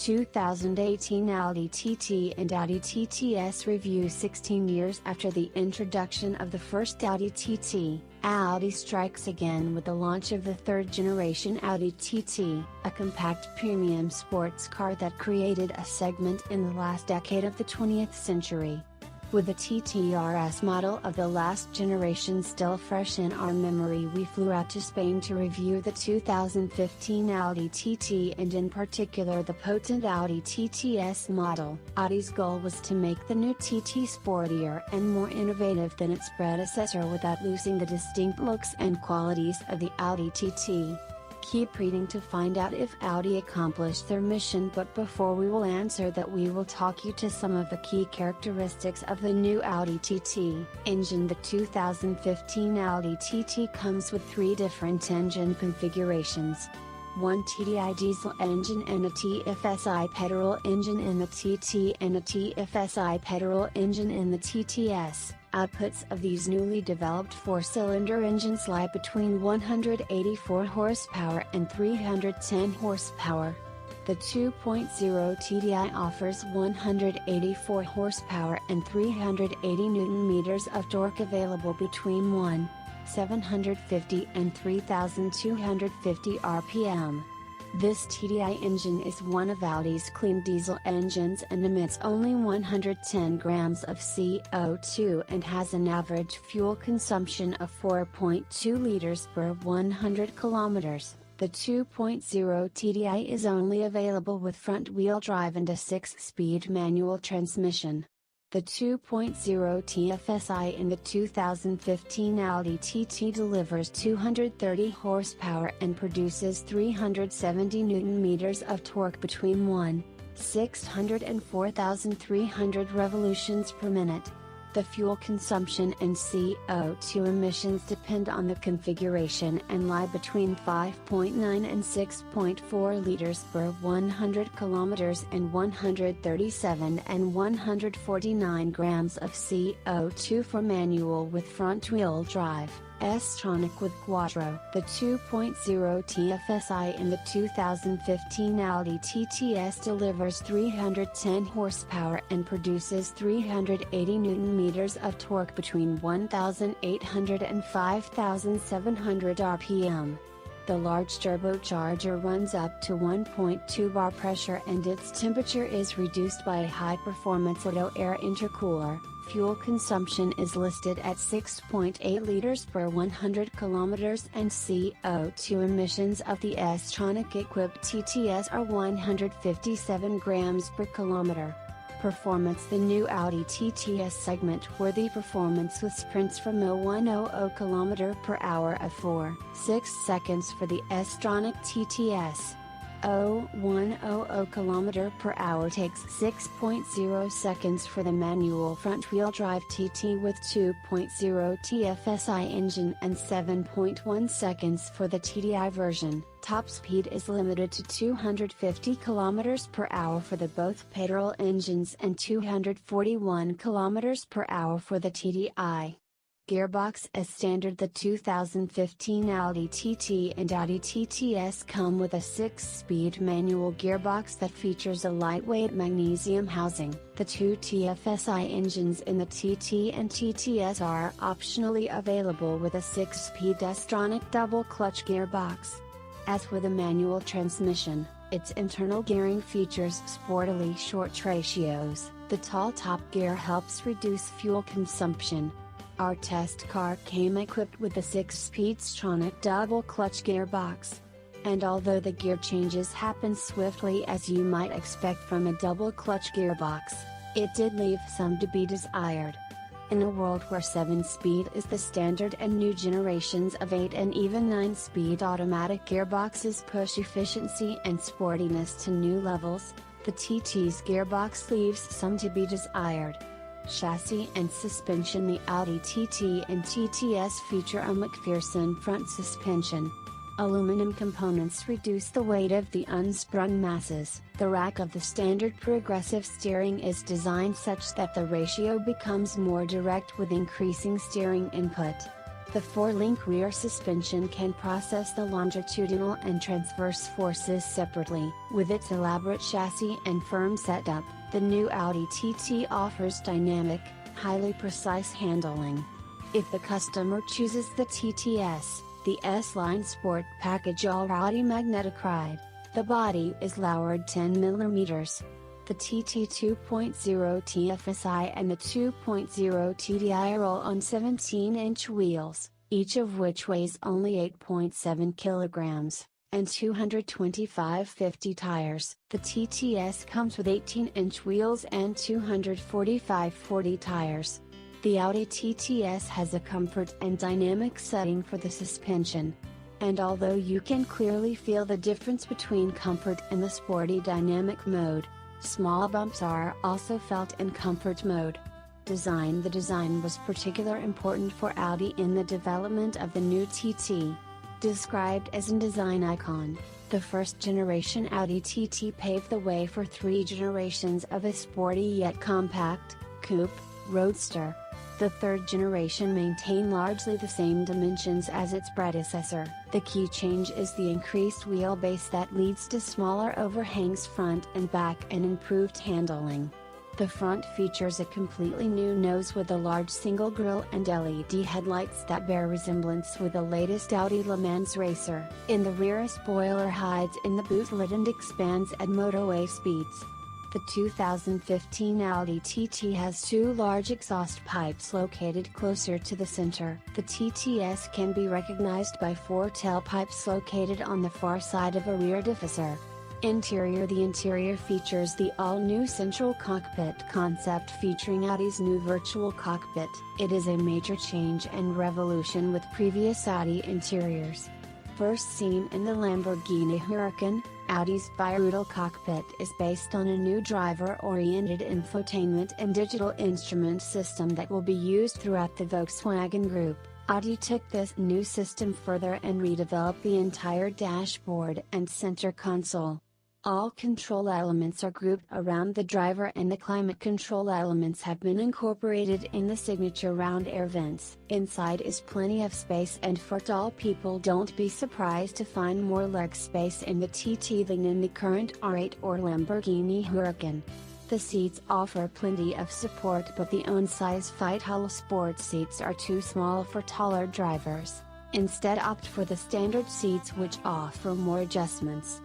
2018 Audi TT and Audi TTS review. 16 years after the introduction of the first Audi TT, Audi strikes again with the launch of the third generation Audi TT, a compact premium sports car that created a segment in the last decade of the 20th century. With the TTRS model of the last generation still fresh in our memory, we flew out to Spain to review the 2015 Audi TT and in particular the potent Audi TTS model. Audi's goal was to make the new TT sportier and more innovative than its predecessor without losing the distinct looks and qualities of the Audi TT. Keep reading to find out if Audi accomplished their mission, but before we will answer that, we will talk you to some of the key characteristics of the new Audi TT engine. The 2015 Audi TT comes with 3 different engine configurations. One TDI diesel engine and a TFSI petrol engine in the TT and a TFSI petrol engine in the TTS. Outputs of these newly developed 4-cylinder engines lie between 184 horsepower and 310 horsepower. The 2.0 TDI offers 184 horsepower and 380 Nm of torque, available between 1,750 and 3,250 RPM. This TDI engine is one of Audi's clean diesel engines and emits only 110 grams of CO2 and has an average fuel consumption of 4.2 liters per 100 kilometers. The 2.0 TDI is only available with front-wheel drive and a 6-speed manual transmission. The 2.0 TFSI in the 2015 Audi TT delivers 230 horsepower and produces 370 Nm of torque between 1,600 and 4,300 revolutions per minute. The fuel consumption and CO2 emissions depend on the configuration and lie between 5.9 and 6.4 liters per 100 kilometers and 137 and 149 grams of CO2 for manual with front-wheel drive. S-tronic with Quattro. The 2.0 TFSI in the 2015 Audi TTS delivers 310 horsepower and produces 380 Nm of torque between 1,800 and 5,700 RPM. The large turbocharger runs up to 1.2 bar pressure and its temperature is reduced by a high-performance Auto air intercooler. Fuel consumption is listed at 6.8 liters per 100 kilometers and CO2 emissions of the S-tronic equipped TTS are 157 grams per kilometer. Performance. The new Audi TTS segment-worthy performance with sprints from 0-100 km per hour of 4.6 seconds for the S-tronic TTS. 0-100 km per hour takes 6.0 seconds for the manual front-wheel drive TT with 2.0 TFSI engine and 7.1 seconds for the TDI version. Top speed is limited to 250 km per hour for the both petrol engines and 241 km per hour for the TDI. Gearbox. As standard, the 2015 Audi TT and Audi TTS come with a 6-speed manual gearbox that features a lightweight magnesium housing. The 2 TFSI engines in the TT and TTS are optionally available with a 6-speed S-tronic double-clutch gearbox. As with a manual transmission, its internal gearing features sportily short ratios. The tall top gear helps reduce fuel consumption. Our test car came equipped with a 6-speed S-tronic double-clutch gearbox. And although the gear changes happen swiftly as you might expect from a double-clutch gearbox, it did leave some to be desired. In a world where 7-speed is the standard and new generations of 8 and even 9-speed automatic gearboxes push efficiency and sportiness to new levels, the TT's gearbox leaves some to be desired. Chassis and suspension. The Audi TT and TTS feature a McPherson front suspension. Aluminum components reduce the weight of the unsprung masses. The rack of the standard progressive steering is designed such that the ratio becomes more direct with increasing steering input. The 4-link rear suspension can process the longitudinal and transverse forces separately. With its elaborate chassis and firm setup, the new Audi TT offers dynamic, highly precise handling. If the customer chooses the TTS, the S-Line Sport package or Audi Magnetic Ride, the body is lowered 10 mm. The TT 2.0 TFSI and the 2.0 TDI roll on 17-inch wheels, each of which weighs only 8.7 kilograms, and 225/50 tires. The TTS comes with 18-inch wheels and 245/40 tires. The Audi TTS has a comfort and dynamic setting for the suspension. And although you can clearly feel the difference between comfort and the sporty dynamic mode, small bumps are also felt in comfort mode. The design was particularly important for Audi in the development of the new TT. Described as a design icon, the first generation Audi TT paved the way for 3 generations of a sporty yet compact, coupe, roadster. The third generation maintained largely the same dimensions as its predecessor. The key change is the increased wheelbase that leads to smaller overhangs front and back and improved handling. The front features a completely new nose with a large single grille and LED headlights that bear resemblance with the latest Audi Le Mans racer. In the rear, a spoiler hides in the boot lid and expands at motorway speeds. The 2015 Audi TT has 2 large exhaust pipes located closer to the center. The TTS can be recognized by 4 tailpipes located on the far side of a rear diffuser. Interior: the interior features the all-new central cockpit concept featuring Audi's new virtual cockpit. It is a major change and revolution with previous Audi interiors. First seen in the Lamborghini Huracan, Audi's Virtual Cockpit is based on a new driver-oriented infotainment and digital instrument system that will be used throughout the Volkswagen Group. Audi took this new system further and redeveloped the entire dashboard and center console. All control elements are grouped around the driver, and the climate control elements have been incorporated in the signature round air vents. Inside is plenty of space, and for tall people, don't be surprised to find more leg space in the TT than in the current R8 or Lamborghini Huracan. The seats offer plenty of support, but the own-size Fight-Hull Sport seats are too small for taller drivers. Instead, opt for the standard seats, which offer more adjustments.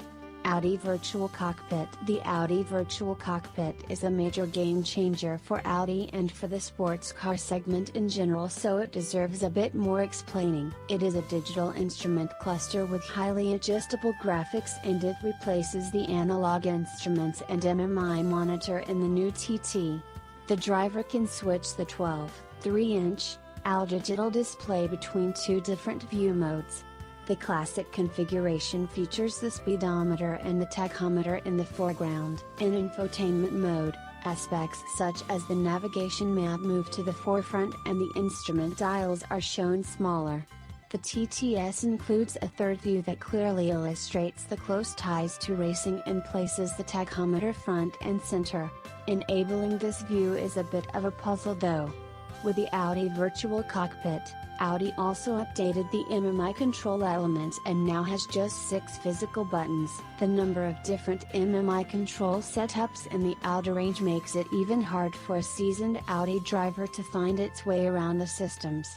Audi Virtual Cockpit. The Audi Virtual Cockpit is a major game changer for Audi and for the sports car segment in general, so it deserves a bit more explaining. It is a digital instrument cluster with highly adjustable graphics, and it replaces the analog instruments and MMI monitor in the new TT. The driver can switch the 12.3-inch All digital display between 2 different view modes. The classic configuration features the speedometer and the tachometer in the foreground. In infotainment mode, aspects such as the navigation map move to the forefront and the instrument dials are shown smaller. The TTS includes a third view that clearly illustrates the close ties to racing and places the tachometer front and center. Enabling this view is a bit of a puzzle though. With the Audi Virtual Cockpit, Audi also updated the MMI control elements and now has just 6 physical buttons. The number of different MMI control setups in the Audi range makes it even hard for a seasoned Audi driver to find its way around the systems.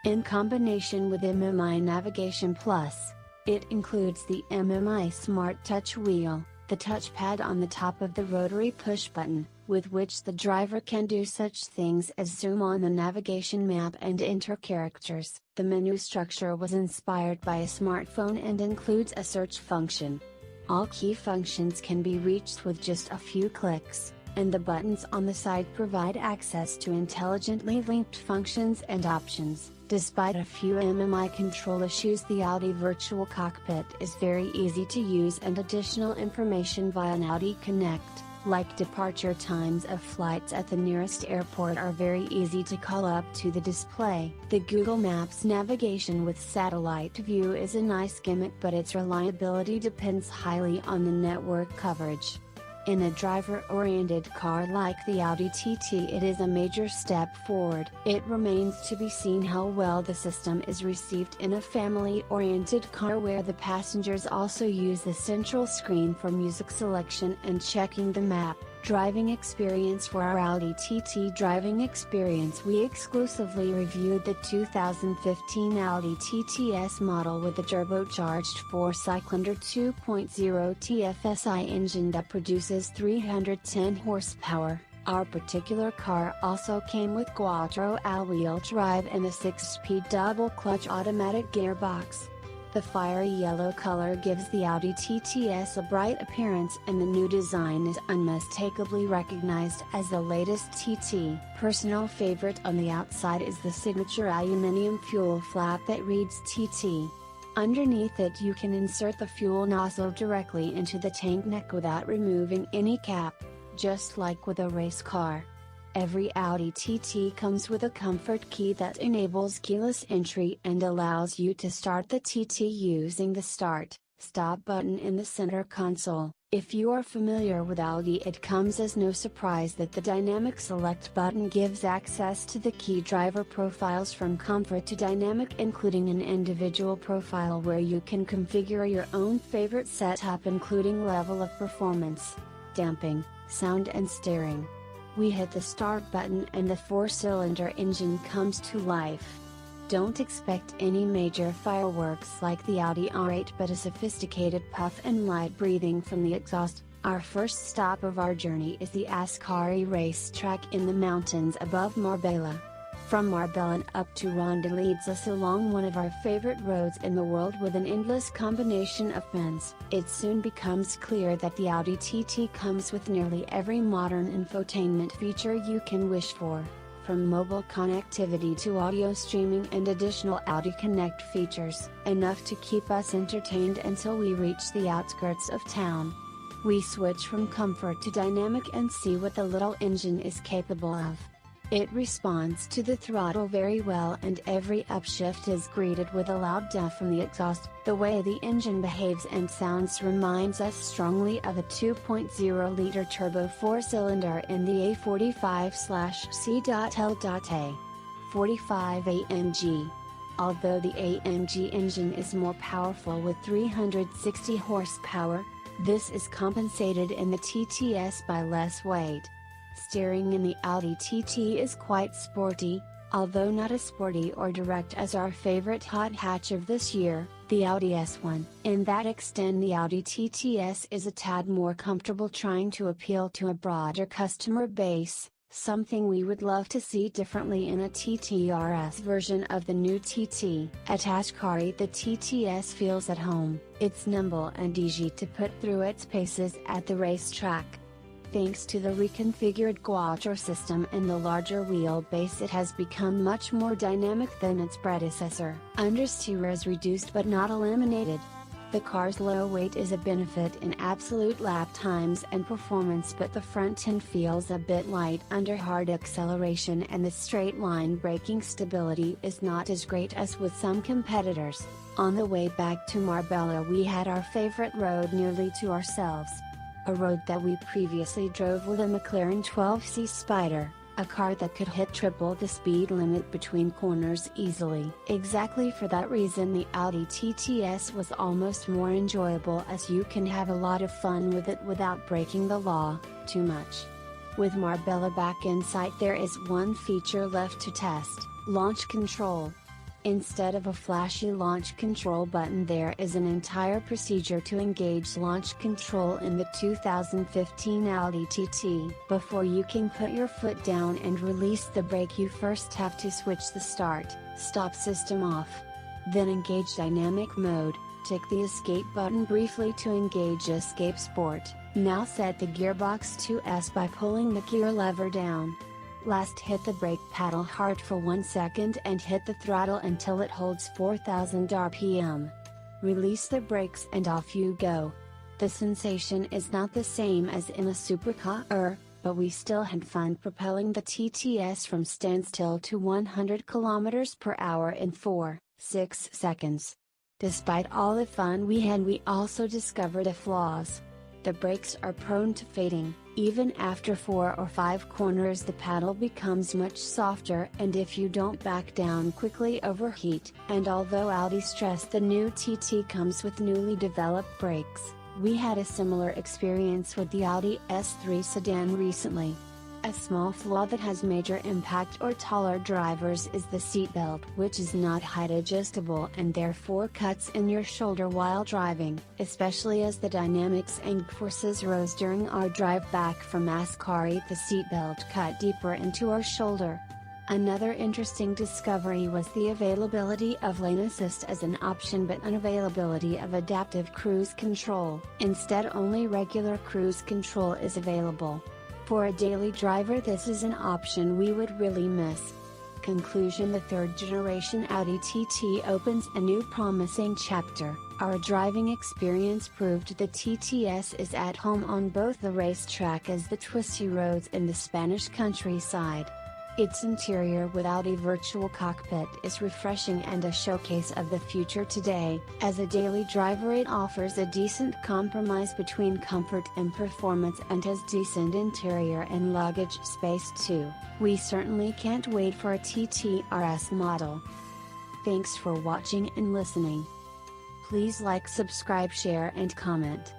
In combination with MMI Navigation Plus, it includes the MMI Smart Touch Wheel, the touchpad on the top of the rotary push button, with which the driver can do such things as zoom on the navigation map and enter characters. The menu structure was inspired by a smartphone and includes a search function. All key functions can be reached with just a few clicks, and the buttons on the side provide access to intelligently linked functions and options. Despite a few MMI control issues, the Audi Virtual Cockpit is very easy to use, and additional information via an Audi Connect, like departure times of flights at the nearest airport, are very easy to call up to the display. The Google Maps navigation with satellite view is a nice gimmick, but its reliability depends highly on the network coverage. In a driver-oriented car like the Audi TT, it is a major step forward. It remains to be seen how well the system is received in a family-oriented car where the passengers also use the central screen for music selection and checking the map. Driving experience. For our Audi TT driving experience, we exclusively reviewed the 2015 Audi TTS model with the turbocharged 4-cylinder 2.0 TFSI engine that produces 310 horsepower. Our particular car also came with quattro all-wheel drive and a 6-speed double-clutch automatic gearbox. The fiery yellow color gives the Audi TTS a bright appearance, and the new design is unmistakably recognized as the latest TT. Personal favorite on the outside is the signature aluminum fuel flap that reads TT. Underneath it you can insert the fuel nozzle directly into the tank neck without removing any cap, just like with a race car. Every Audi TT comes with a comfort key that enables keyless entry and allows you to start the TT using the start/stop button in the center console. If you are familiar with Audi, it comes as no surprise that the dynamic select button gives access to the key driver profiles from comfort to dynamic, including an individual profile where you can configure your own favorite setup, including level of performance, damping, sound and steering. We hit the start button and the 4-cylinder engine comes to life. Don't expect any major fireworks like the Audi R8, but a sophisticated puff and light breathing from the exhaust. Our first stop of our journey is the Ascari racetrack in the mountains above Marbella. From Marbella and up to Ronda leads us along one of our favorite roads in the world with an endless combination of bends. It soon becomes clear that the Audi TT comes with nearly every modern infotainment feature you can wish for, from mobile connectivity to audio streaming and additional Audi Connect features, enough to keep us entertained until we reach the outskirts of town. We switch from comfort to dynamic and see what the little engine is capable of. It responds to the throttle very well, and every upshift is greeted with a loud duff from the exhaust. The way the engine behaves and sounds reminds us strongly of a 2.0-liter turbo 4-cylinder in the A45/C.L.A 45 AMG. Although the AMG engine is more powerful with 360 horsepower, this is compensated in the TTS by less weight. Steering in the Audi TT is quite sporty, although not as sporty or direct as our favorite hot hatch of this year, the Audi S1. In that extent, the Audi TTS is a tad more comfortable, trying to appeal to a broader customer base, something we would love to see differently in a TTRS version of the new TT. At Ascari, the TTS feels at home. It's nimble and easy to put through its paces at the racetrack. Thanks to the reconfigured quattro system and the larger wheelbase, it has become much more dynamic than its predecessor. Understeer is reduced but not eliminated. The car's low weight is a benefit in absolute lap times and performance, but the front end feels a bit light under hard acceleration, and the straight line braking stability is not as great as with some competitors. On the way back to Marbella, we had our favorite road nearly to ourselves. A road that we previously drove with a McLaren 12C Spider, a car that could hit triple the speed limit between corners easily. Exactly for that reason, the Audi TTS was almost more enjoyable, as you can have a lot of fun with it without breaking the law too much. With Marbella back in sight, there is one feature left to test: launch control. Instead of a flashy launch control button, there is an entire procedure to engage launch control in the 2015 Audi TT. Before you can put your foot down and release the brake, you first have to switch the start/stop system off. Then engage dynamic mode, tick the escape button briefly to engage Escape Sport. Now set the gearbox to S by pulling the gear lever down. Last, hit the brake paddle hard for 1 second and hit the throttle until it holds 4,000 RPM. Release the brakes and off you go. The sensation is not the same as in a supercar, but we still had fun propelling the TTS from standstill to 100 km per hour in 4.6 seconds. Despite all the fun we had, we also discovered a flaws. The brakes are prone to fading. Even after 4 or 5 corners the paddle becomes much softer and if you don't back down quickly overheat. And although Audi stressed the new TT comes with newly developed brakes, we had a similar experience with the Audi S3 sedan recently. A small flaw that has major impact on taller drivers is the seatbelt, which is not height adjustable and therefore cuts in your shoulder while driving, especially as the dynamics and forces rose during our drive back from Ascari. The seatbelt cut deeper into our shoulder. Another interesting discovery was the availability of lane assist as an option but unavailability of adaptive cruise control. Instead, only regular cruise control is available. For a daily driver, this is an option we would really miss. Conclusion: the third generation Audi TT opens a new promising chapter. Our driving experience proved the TTS is at home on both the racetrack as the twisty roads in the Spanish countryside. Its interior with Audi virtual cockpit is refreshing and a showcase of the future today. As a daily driver, it offers a decent compromise between comfort and performance and has decent interior and luggage space too. We certainly can't wait for a TT RS model. Thanks for watching and listening. Please like, subscribe, share and comment.